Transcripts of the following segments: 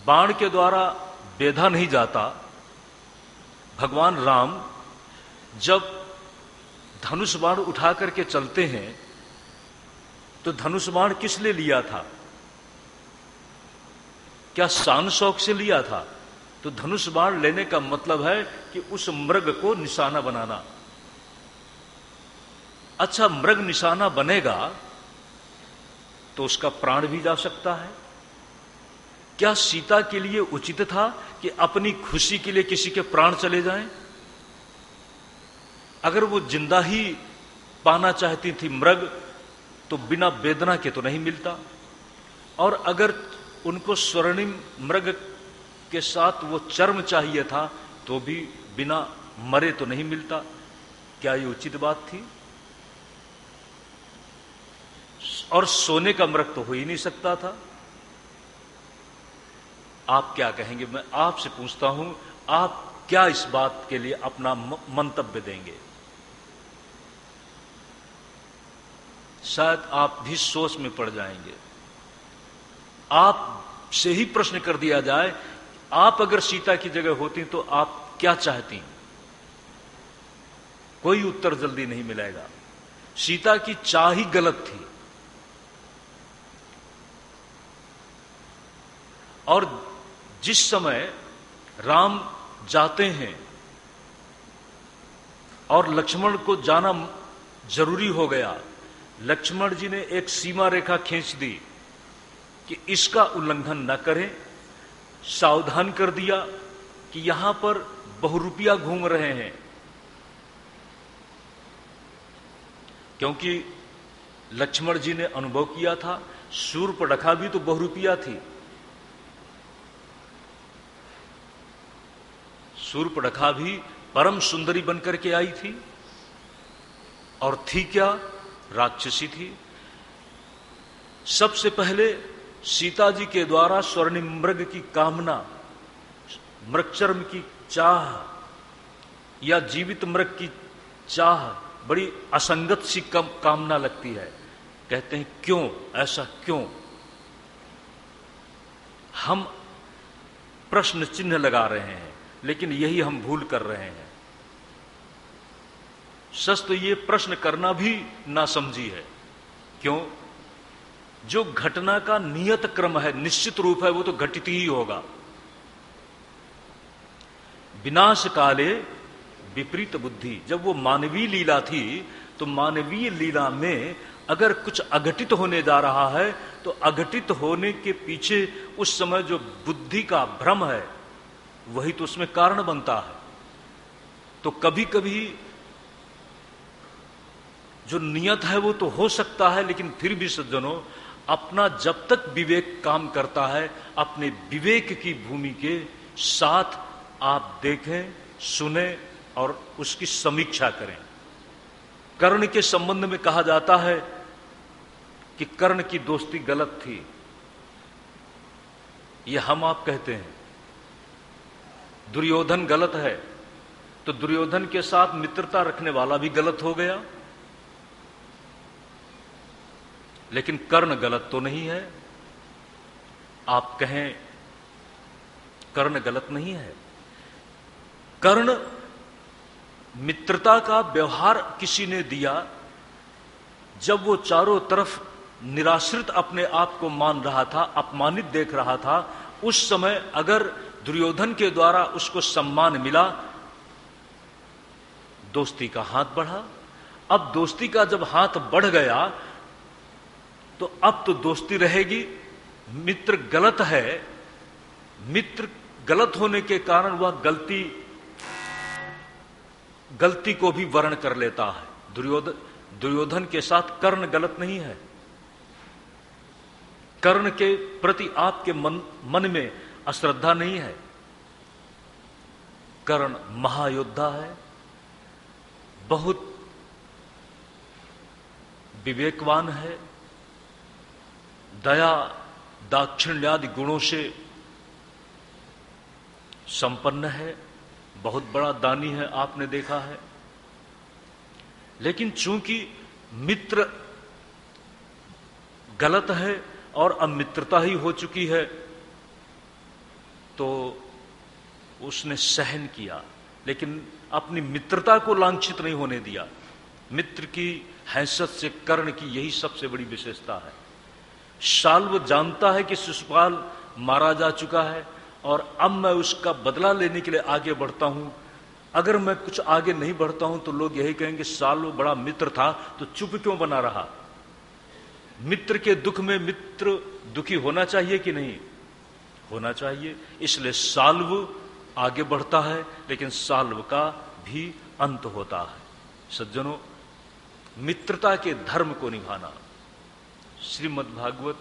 बाण के द्वारा बेधा नहीं जाता। भगवान राम जब धनुष बाण उठा करके चलते हैं तो धनुष बाण किस लिए लिया था? क्या शान शौक से लिया था? तो धनुष बाण लेने का मतलब है कि उस मृग को निशाना बनाना। अच्छा, मृग निशाना बनेगा तो उसका प्राण भी जा सकता है। क्या सीता के लिए उचित था कि अपनी खुशी के लिए किसी के प्राण चले जाएं? अगर वो जिंदा ही पाना चाहती थी मृग तो बिना वेदना के तो नहीं मिलता, और अगर उनको स्वर्णिम मृग के साथ वो चर्म चाहिए था तो भी बिना मरे तो नहीं मिलता। क्या ये उचित बात थी? और सोने का मृग तो हो ही नहीं सकता था। आप क्या कहेंगे? मैं आपसे पूछता हूं, आप क्या इस बात के लिए अपना मंतव्य देंगे? शायद आप भी सोच में पड़ जाएंगे। आप से ही प्रश्न कर दिया जाए, आप अगर सीता की जगह होती तो आप क्या चाहती? कोई उत्तर जल्दी नहीं मिलेगा। सीता की चाह ही गलत थी। और जिस समय राम जाते हैं और लक्ष्मण को जाना जरूरी हो गया, लक्ष्मण जी ने एक सीमा रेखा खींच दी कि इसका उल्लंघन न करें। सावधान कर दिया कि यहां पर बहुरूपिया घूम रहे हैं, क्योंकि लक्ष्मण जी ने अनुभव किया था शूर्पणखा भी तो बहुरूपिया थी। शूर्पणखा भी परम सुंदरी बनकर के आई थी, और थी क्या? राक्षसी थी। सबसे पहले सीता जी के द्वारा स्वर्णिम मृग की कामना, मृगचर्म की चाह या जीवित मृग की चाह बड़ी असंगत सी कामना लगती है। कहते हैं क्यों, ऐसा क्यों? हम प्रश्न चिन्ह लगा रहे हैं, लेकिन यही हम भूल कर रहे हैं। सच तो ये प्रश्न करना भी नासमझी है। क्यों? जो घटना का नियत क्रम है, निश्चित रूप है, वो तो घटित ही होगा। विनाश काले विपरीत बुद्धि। जब वो मानवीय लीला थी तो मानवीय लीला में अगर कुछ अघटित होने जा रहा है तो अघटित होने के पीछे उस समय जो बुद्धि का भ्रम है वही तो उसमें कारण बनता है। तो कभी कभी जो नियत है वो तो हो सकता है, लेकिन फिर भी सज्जनों, अपना जब तक विवेक काम करता है, अपने विवेक की भूमि के साथ आप देखें, सुने और उसकी समीक्षा करें। कर्ण के संबंध में कहा जाता है कि कर्ण की दोस्ती गलत थी। ये हम आप कहते हैं। दुर्योधन गलत है तो दुर्योधन के साथ मित्रता रखने वाला भी गलत हो गया, लेकिन कर्ण गलत तो नहीं है। आप कहें कर्ण गलत नहीं है। कर्ण मित्रता का व्यवहार किसी ने दिया जब वो चारों तरफ निराश्रित अपने आप को मान रहा था, अपमानित देख रहा था। उस समय अगर दुर्योधन के द्वारा उसको सम्मान मिला, दोस्ती का हाथ बढ़ा। अब दोस्ती का जब हाथ बढ़ गया तो अब तो दोस्ती रहेगी। मित्र गलत है, मित्र गलत होने के कारण वह गलती को भी वर्ण कर लेता है। दुर्योधन के साथ कर्ण गलत नहीं है। कर्ण के प्रति आपके मन में अश्रद्धा नहीं है। कर्ण महायोद्धा है, बहुत विवेकवान है, दया दाक्षिण्यादि गुणों से संपन्न है, बहुत बड़ा दानी है, आपने देखा है। लेकिन चूंकि मित्र गलत है और अब मित्रता ही हो चुकी है, तो उसने सहन किया, लेकिन अपनी मित्रता को लांछित नहीं होने दिया। मित्र की हैसियत से कर्ण की यही सबसे बड़ी विशेषता है। शाल्व जानता है कि शिशुपाल मारा जा चुका है और अब मैं उसका बदला लेने के लिए आगे बढ़ता हूं। अगर मैं कुछ आगे नहीं बढ़ता हूं तो लोग यही कहेंगे शाल्व बड़ा मित्र था तो चुप क्यों बना रहा। मित्र के दुख में मित्र दुखी होना चाहिए कि नहीं होना चाहिए। इसलिए शाल्व आगे बढ़ता है, लेकिन शाल्व का भी अंत होता है। सज्जनों, मित्रता के धर्म को निभाना, श्रीमद् भागवत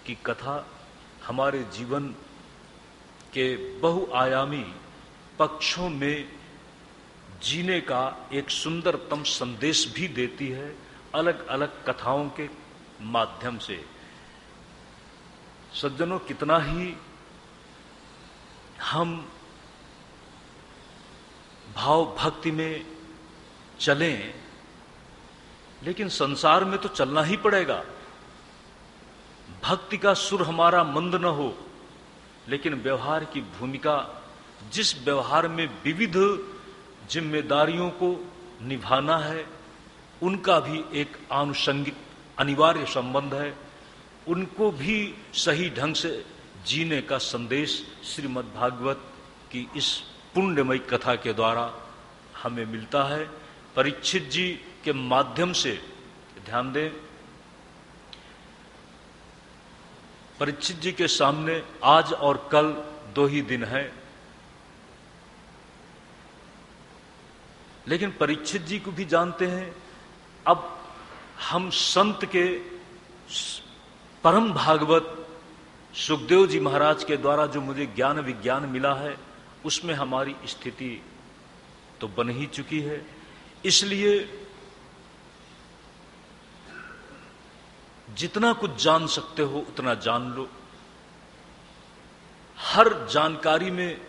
की कथा हमारे जीवन के बहुआयामी पक्षों में जीने का एक सुंदरतम संदेश भी देती है, अलग अलग कथाओं के माध्यम से। सज्जनों, कितना ही हम भाव भक्ति में चलें, लेकिन संसार में तो चलना ही पड़ेगा। भक्ति का सुर हमारा मंद न हो, लेकिन व्यवहार की भूमिका, जिस व्यवहार में विविध जिम्मेदारियों को निभाना है, उनका भी एक आनुषंगिक अनिवार्य संबंध है। उनको भी सही ढंग से जीने का संदेश श्रीमद् भागवत की इस पुण्यमयी कथा के द्वारा हमें मिलता है। परीक्षित जी के माध्यम से, ध्यान दें, परीक्षित जी के सामने आज और कल 2 ही दिन है, लेकिन परीक्षित जी को भी जानते हैं। अब हम संत के परम भागवत सुखदेव जी महाराज के द्वारा जो मुझे ज्ञान विज्ञान मिला है, उसमें हमारी स्थिति तो बन ही चुकी है। इसलिए जितना कुछ जान सकते हो उतना जान लो। हर जानकारी में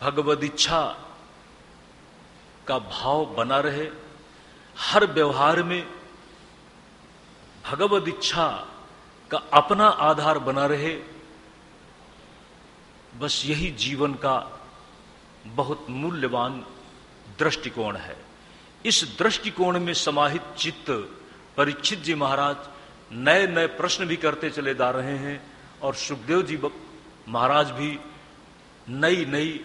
भगवद इच्छा का भाव बना रहे, हर व्यवहार में भगवद इच्छा का अपना आधार बना रहे। बस यही जीवन का बहुत मूल्यवान दृष्टिकोण है। इस दृष्टिकोण में समाहित चित्त परीक्षित जी महाराज नए नए प्रश्न भी करते चले जा रहे हैं, और सुखदेव जी महाराज भी नई नई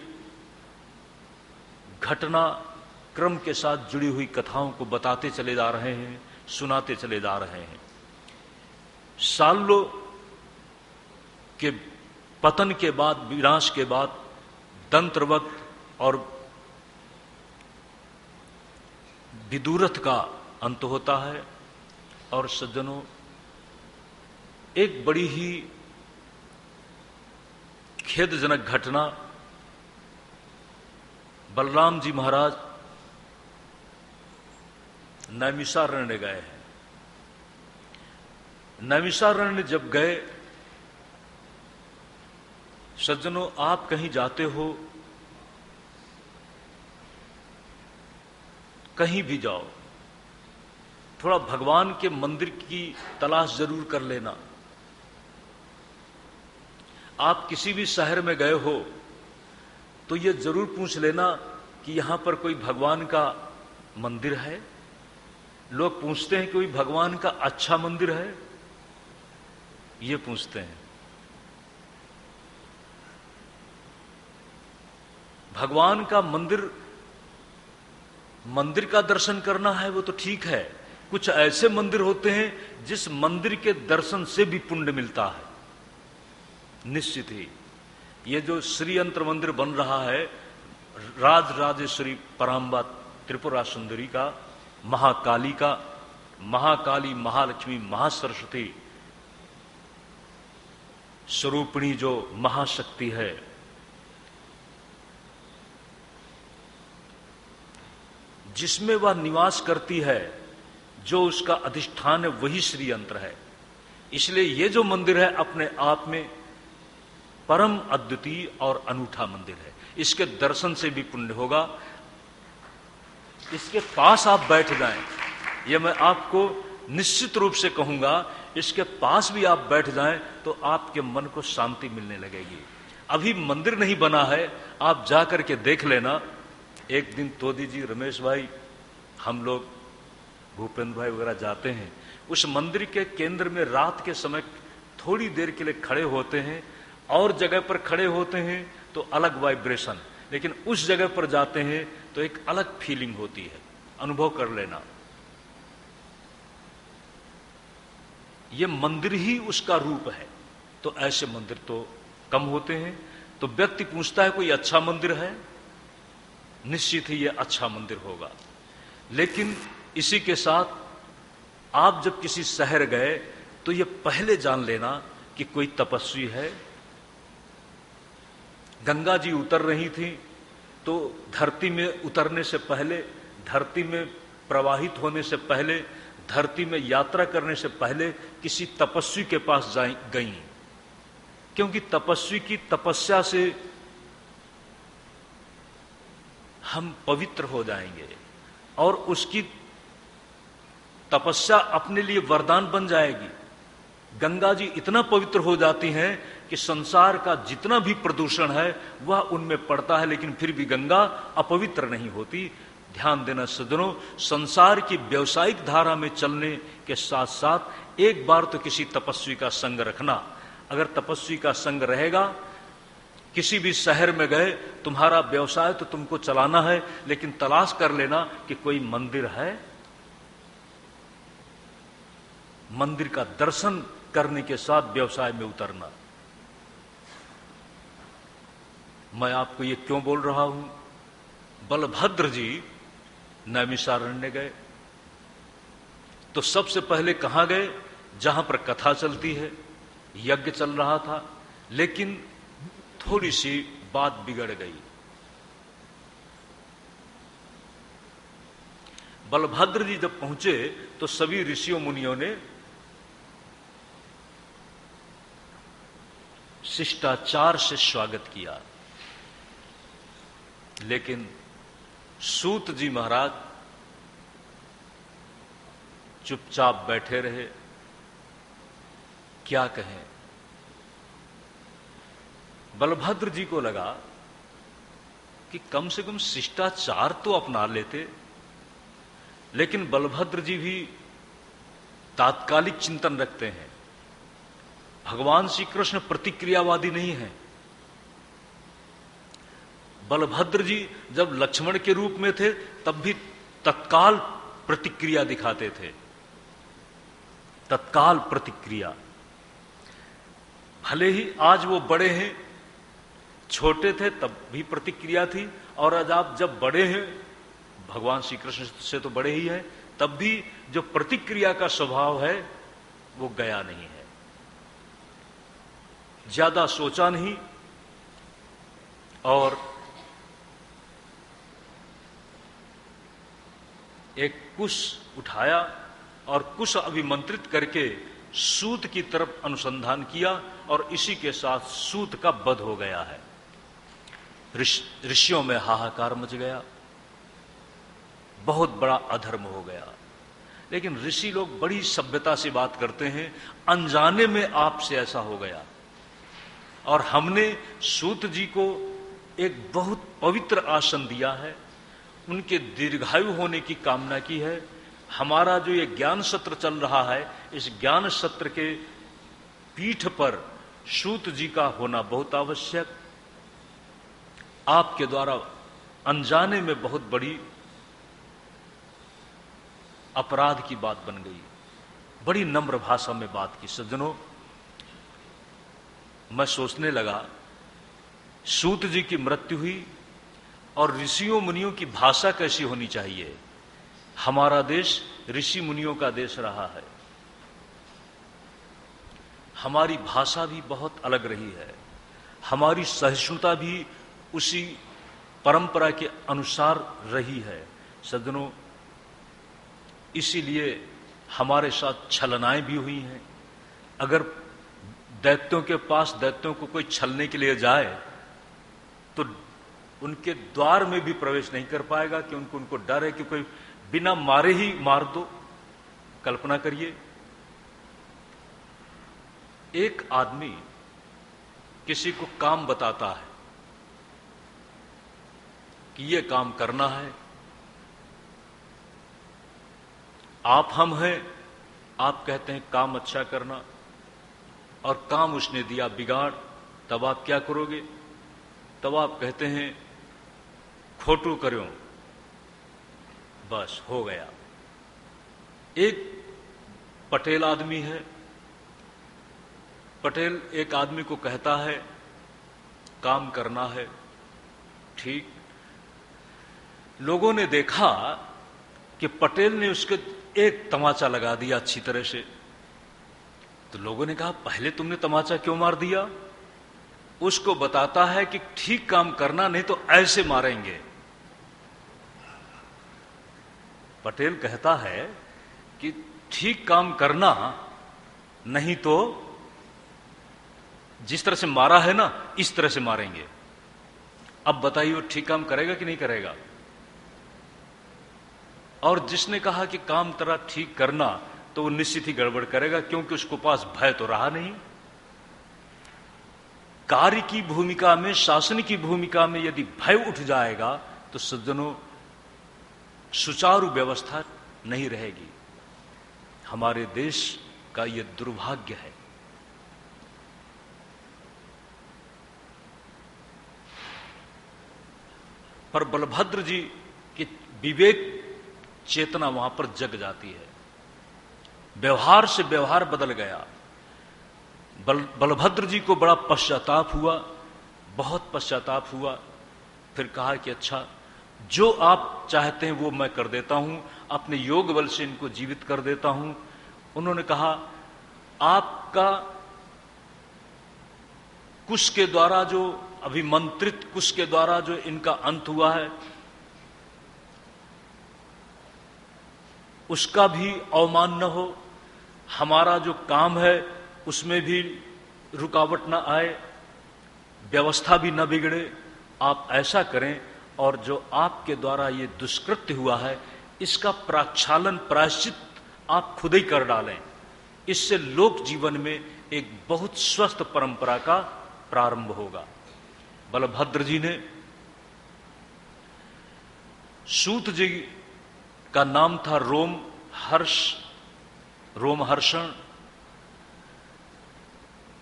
घटना क्रम के साथ जुड़ी हुई कथाओं को बताते चले जा रहे हैं, सुनाते चले जा रहे हैं। सालों के पतन के बाद, विनाश के बाद दंत्रवत और विदुरथ का अंत होता है। और सज्जनों, एक बड़ी ही खेदजनक घटना, बलराम जी महाराज नैमिषारण्य गए हैं। नैमिषारण्य जब गए, सज्जनों, आप कहीं जाते हो, कहीं भी जाओ, थोड़ा भगवान के मंदिर की तलाश जरूर कर लेना। आप किसी भी शहर में गए हो तो ये जरूर पूछ लेना कि यहां पर कोई भगवान का मंदिर है। लोग पूछते हैं कोई भगवान का अच्छा मंदिर है, ये पूछते हैं। भगवान का मंदिर, मंदिर का दर्शन करना है वो तो ठीक है। कुछ ऐसे मंदिर होते हैं जिस मंदिर के दर्शन से भी पुण्य मिलता है, निश्चित ही। ये जो श्री यंत्र मंदिर बन रहा है, राज राजेश्वरी पराम्बा त्रिपुरा सुंदरी का, महाकाली का, महाकाली, महालक्ष्मी, महासरस्वती स्वरूपिणी जो महाशक्ति है, जिसमें वह निवास करती है, जो उसका अधिष्ठान है, वही श्री यंत्र है। इसलिए ये जो मंदिर है अपने आप में परम अद्वितीय और अनूठा मंदिर है। इसके दर्शन से भी पुण्य होगा। इसके पास आप बैठ जाएं, यह मैं आपको निश्चित रूप से कहूंगा इसके पास भी आप बैठ जाएं तो आपके मन को शांति मिलने लगेगी। अभी मंदिर नहीं बना है, आप जा करके देख लेना। एक दिन तोदी जी, रमेश भाई, हम लोग, भूपेंद्र भाई वगैरह जाते हैं, उस मंदिर के केंद्र में रात के समय थोड़ी देर के लिए खड़े होते हैं, और जगह पर खड़े होते हैं तो अलग वाइब्रेशन, लेकिन उस जगह पर जाते हैं तो एक अलग फीलिंग होती है, अनुभव कर लेना। ये मंदिर ही उसका रूप है। तो ऐसे मंदिर तो कम होते हैं। तो व्यक्ति पूछता है कोई अच्छा मंदिर है, निश्चित ही ये अच्छा मंदिर होगा। लेकिन इसी के साथ आप जब किसी शहर गए तो ये पहले जान लेना कि कोई तपस्वी है। गंगा जी उतर रही थी तो धरती में उतरने से पहले, धरती में प्रवाहित होने से पहले, धरती में यात्रा करने से पहले किसी तपस्वी के पास गईं, क्योंकि तपस्वी की तपस्या से हम पवित्र हो जाएंगे और उसकी तपस्या अपने लिए वरदान बन जाएगी। गंगा जी इतना पवित्र हो जाती हैं कि संसार का जितना भी प्रदूषण है वह उनमें पड़ता है, लेकिन फिर भी गंगा अपवित्र नहीं होती। ध्यान देना सज्जनों, संसार की व्यावसायिक धारा में चलने के साथ साथ एक बार तो किसी तपस्वी का संग रखना। अगर तपस्वी का संग रहेगा, किसी भी शहर में गए, तुम्हारा व्यवसाय तो तुमको चलाना है, लेकिन तलाश कर लेना कि कोई मंदिर है। मंदिर का दर्शन करने के साथ व्यवसाय में उतरना। मैं आपको ये क्यों बोल रहा हूं? बलभद्र जी नैमिषारण्य गए तो सबसे पहले कहां गए? जहां पर कथा चलती है, यज्ञ चल रहा था, लेकिन थोड़ी सी बात बिगड़ गई। बलभद्र जी जब पहुंचे तो सभी ऋषियों मुनियों ने शिष्टाचार से स्वागत किया, लेकिन सूत जी महाराज चुपचाप बैठे रहे। क्या कहें? बलभद्र जी को लगा कि कम से कम शिष्टाचार तो अपना लेते, लेकिन बलभद्र जी भी तात्कालिक चिंतन रखते हैं। भगवान श्री कृष्ण प्रतिक्रियावादी नहीं है। बलभद्र जी जब लक्ष्मण के रूप में थे तब भी तत्काल प्रतिक्रिया दिखाते थे, तत्काल प्रतिक्रिया। भले ही आज वो बड़े हैं, छोटे थे तब भी प्रतिक्रिया थी, और आज आप जब बड़े हैं, भगवान श्री कृष्ण से तो बड़े ही हैं, तब भी जो प्रतिक्रिया का स्वभाव है वो गया नहीं है। ज्यादा सोचा नहीं और एक कुश उठाया और कुश अभिमंत्रित करके सूत की तरफ अनुसंधान किया, और इसी के साथ सूत का वध हो गया है। ऋषियों में हाहाकार मच गया, बहुत बड़ा अधर्म हो गया। लेकिन ऋषि लोग बड़ी सभ्यता से बात करते हैं, अनजाने में आपसे ऐसा हो गया, और हमने सूत जी को एक बहुत पवित्र आसन दिया है, उनके दीर्घायु होने की कामना की है। हमारा जो ये ज्ञान सत्र चल रहा है, इस ज्ञान सत्र के पीठ पर सूत जी का होना बहुत आवश्यक। आपके द्वारा अनजाने में बहुत बड़ी अपराध की बात बन गई। बड़ी नम्र भाषा में बात की। सज्जनों, मैं सोचने लगा, सूत जी की मृत्यु हुई और ऋषियों मुनियों की भाषा कैसी होनी चाहिए। हमारा देश ऋषि मुनियों का देश रहा है, हमारी भाषा भी बहुत अलग रही है, हमारी सहिष्णुता भी उसी परंपरा के अनुसार रही है। सज्जनों, इसीलिए हमारे साथ छलनाएं भी हुई हैं। अगर दैत्यों के पास दैत्यों को कोई छलने के लिए जाए तो उनके द्वार में भी प्रवेश नहीं कर पाएगा, कि उनको डर है कि कोई बिना मारे ही मार दो। कल्पना करिए, एक आदमी किसी को काम बताता है कि ये काम करना है, आप हम हैं, आप कहते हैं काम अच्छा करना, और काम उसने दिया बिगाड़, तब आप क्या करोगे? तब आप कहते हैं खोटू करो, बस हो गया। एक पटेल आदमी है, पटेल एक आदमी को कहता है काम करना है, ठीक। लोगों ने देखा कि पटेल ने उसके एक तमाचा लगा दिया अच्छी तरह से, तो लोगों ने कहा पहले तुमने तमाचा क्यों मार दिया? उसको बताता है कि ठीक काम करना, नहीं तो ऐसे मारेंगे। पटेल कहता है कि ठीक काम करना, नहीं तो जिस तरह से मारा है ना, इस तरह से मारेंगे। अब बताइए वो ठीक काम करेगा कि नहीं करेगा? और जिसने कहा कि काम तेरा ठीक करना, तो वो निश्चित ही गड़बड़ करेगा, क्योंकि उसको पास भय तो रहा नहीं। कार्य की भूमिका में, शासन की भूमिका में यदि भय उठ जाएगा तो सज्जनों सुचारू व्यवस्था नहीं रहेगी। हमारे देश का यह दुर्भाग्य है। पर बलभद्र जी की विवेक चेतना वहां पर जग जाती है, व्यवहार से व्यवहार बदल गया। बलभद्र जी को बड़ा पश्चाताप हुआ, बहुत पश्चाताप हुआ। फिर कहा कि अच्छा, जो आप चाहते हैं वो मैं कर देता हूं, अपने योग बल से इनको जीवित कर देता हूं। उन्होंने कहा आपका कुश के द्वारा, जो अभिमंत्रित कुश के द्वारा जो इनका अंत हुआ है, उसका भी अवमान न हो, हमारा जो काम है उसमें भी रुकावट न आए, व्यवस्था भी न बिगड़े। आप ऐसा करें, और जो आपके द्वारा ये दुष्कृत्य हुआ है इसका प्रक्षालन, प्रायश्चित आप खुद ही कर डालें। इससे लोक जीवन में एक बहुत स्वस्थ परंपरा का प्रारंभ होगा। बलभद्र जी ने, सूत जी का नाम था रोमहर्षण।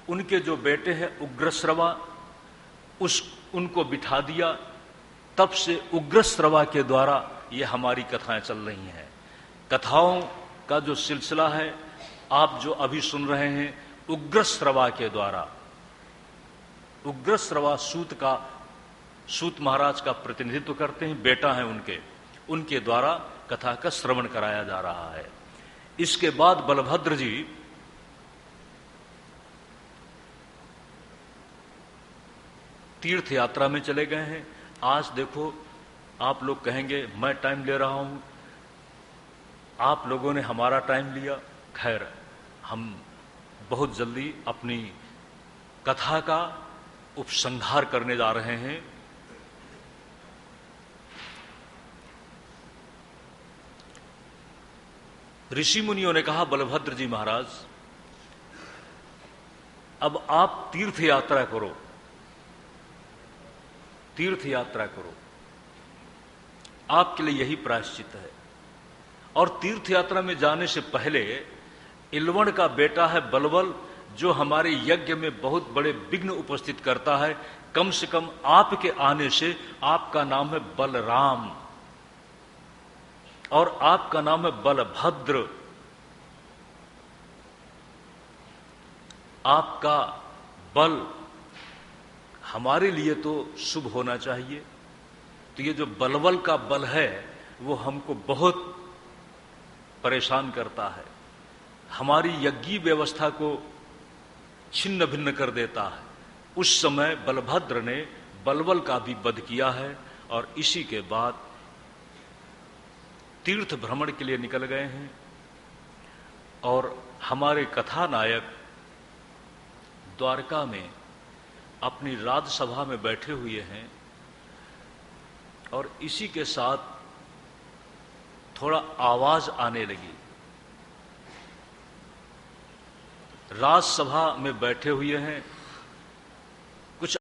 उनके जो बेटे हैं उग्रश्रवा, उनको बिठा दिया। तब से उग्रश्रवा के द्वारा ये हमारी कथाएं चल रही हैं। कथाओं का जो सिलसिला है आप जो अभी सुन रहे हैं, उग्रश्रवा के द्वारा। उग्रश्रवा सूत महाराज का प्रतिनिधित्व करते हैं, बेटा है उनके द्वारा कथा का श्रवण कराया जा रहा है। इसके बाद बलभद्र जी तीर्थ यात्रा में चले गए हैं। आज देखो, आप लोग कहेंगे मैं टाइम ले रहा हूं, आप लोगों ने हमारा टाइम लिया। खैर, हम बहुत जल्दी अपनी कथा का उपसंहार करने जा रहे हैं। ऋषि मुनियों ने कहा बलभद्र जी महाराज, अब आप तीर्थ यात्रा करो, तीर्थ यात्रा करो, आपके लिए यही प्रायश्चित है। और तीर्थ यात्रा में जाने से पहले इलवण का बेटा है बलबल, जो हमारे यज्ञ में बहुत बड़े विघ्न उपस्थित करता है। कम से कम आपके आने से, आपका नाम है बलराम और आपका नाम है बलभद्र, आपका बल हमारे लिए तो शुभ होना चाहिए। तो ये जो बलबल का बल है वो हमको बहुत परेशान करता है, हमारी यज्ञीय व्यवस्था को छिन्न भिन्न कर देता है। उस समय बलभद्र ने बलबल का भी वध किया है। और इसी के बाद तीर्थ भ्रमण के लिए निकल गए हैं। और हमारे कथानायक द्वारका में अपनी राजसभा में बैठे हुए हैं। और इसी के साथ थोड़ा आवाज आने लगी। राज्यसभा में बैठे हुए हैं